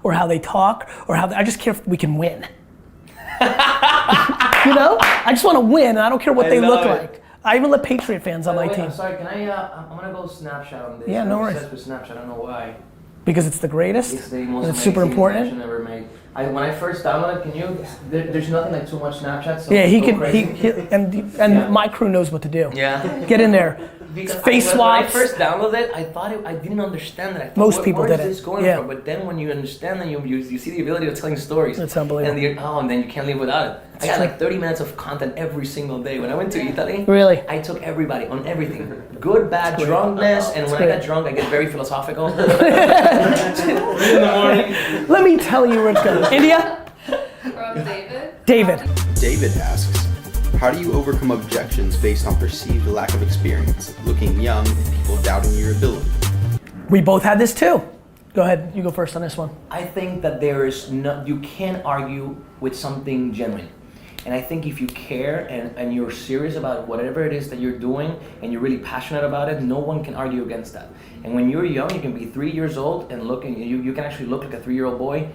or how they talk or I just care if we can win. You know? I just want to win and I don't care what they look like. I even let Patriot fans on my team. I'm sorry, can I'm gonna go Snapchat on this. Yeah, no worries. Snapchat, I don't know why. Because it's the greatest? It's the most it's super important? ever made. When I first downloaded it, there's nothing like too much Snapchat, so yeah, and my crew knows what to do. Yeah. Get in there. Because face swaps. When I first downloaded it, I thought I didn't understand it. I thought, most people where didn't. Is this going from? But then when you understand and you see the ability of telling stories. It's unbelievable. And then you can't live without it. I got like 30 minutes of content every single day. When I went to Italy, really? I took everybody on everything. Good, bad, drunkenness, and when I got drunk, I get very philosophical. In the morning. Let me tell you where it's going. India? From David. David asks, how do you overcome objections based on perceived lack of experience, looking young, and people doubting your ability? We both had this too. Go ahead, you go first on this one. I think that you can't argue with something genuine. And I think if you care and you're serious about whatever it is that you're doing and you're really passionate about it, no one can argue against that. And when you're young, you can be 3 years old and you can actually look like a 3-year-old boy,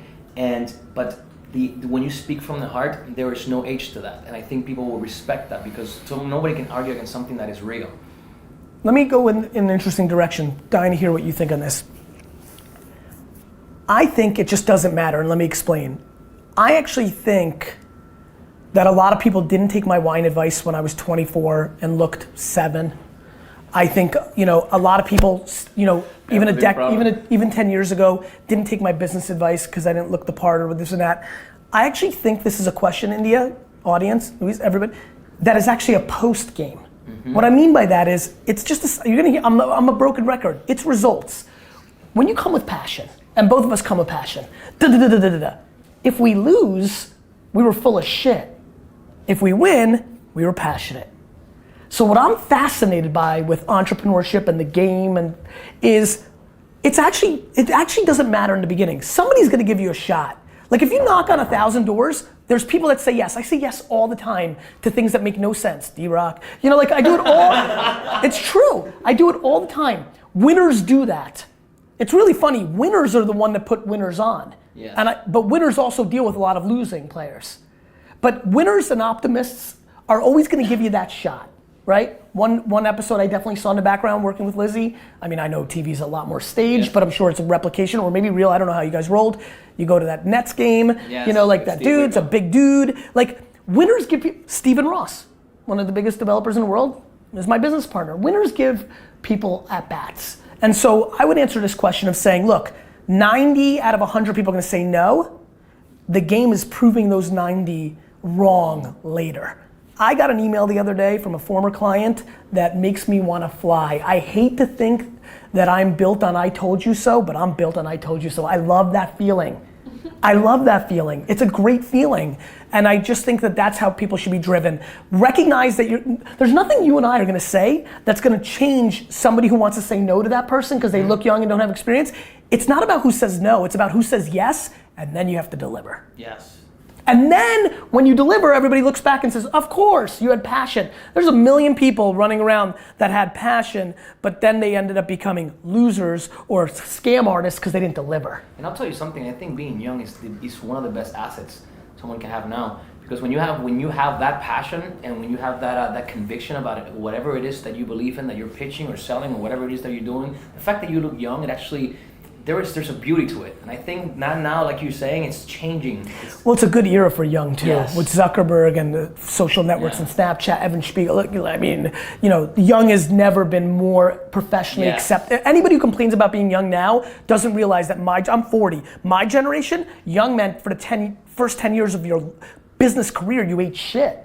but when you speak from the heart, there is no age to that. And I think people will respect that because nobody can argue against something that is real. Let me go in an interesting direction. Dying to hear what you think on this. I think it just doesn't matter, and let me explain. I actually think that a lot of people didn't take my wine advice when I was 24 and looked 7. I think, a lot of people, even 10 years ago, didn't take my business advice because I didn't look the part or this and that. I actually think this is a question, India, audience, everybody, that is actually a post game. Mm-hmm. What I mean by that is, it's just, you're gonna hear, I'm a broken record. It's results. When you come with passion, and both of us come with passion, if we lose, we were full of shit. If we win, we were passionate. So what I'm fascinated by with entrepreneurship and the game is it actually doesn't matter in the beginning. Somebody's gonna give you a shot. Like if you knock on 1,000 doors, there's people that say yes. I say yes all the time to things that make no sense, D-Rock. I do it all, it's true. I do it all the time. Winners do that. It's really funny, winners are the one that put winners on. Yeah. But winners also deal with a lot of losing players. But winners and optimists are always gonna give you that shot. Right? One episode I definitely saw in the background working with Lizzie. I mean, I know TV's a lot more staged, but I'm sure it's a replication or maybe real. I don't know how you guys rolled. You go to that Nets game, that dude's a big dude. Like, winners give people, Stephen Ross, one of the biggest developers in the world, is my business partner. Winners give people at-bats. And so I would answer this question of saying, look, 90 out of 100 people are gonna say no. The game is proving those 90 wrong later. I got an email the other day from a former client that makes me want to fly. I hate to think that I'm built on I told you so, but I'm built on I told you so. I love that feeling. I love that feeling. It's a great feeling. And I just think that that's how people should be driven. Recognize that there's nothing you and I are gonna say that's gonna change somebody who wants to say no to that person because they look young and don't have experience. It's not about who says no, it's about who says yes, and then you have to deliver. Yes. And then when you deliver, everybody looks back and says, of course, you had passion. There's a million people running around that had passion, but then they ended up becoming losers or scam artists because they didn't deliver. And I'll tell you something, I think being young is one of the best assets someone can have now. Because when you have that passion and when you have that conviction about it, whatever it is that you believe in, that you're pitching or selling or whatever it is that you're doing, the fact that you look young, it actually, there's a beauty to it. And I think now, like you're saying, it's changing. Well, it's a good era for young too, with Zuckerberg and the social networks and Yeah. Snapchat, Evan Spiegel. I mean, young has never been more professionally accepted. Anybody who complains about being young now doesn't realize that I'm 40. My generation, young meant for the first 10 years of your business career, you ate shit.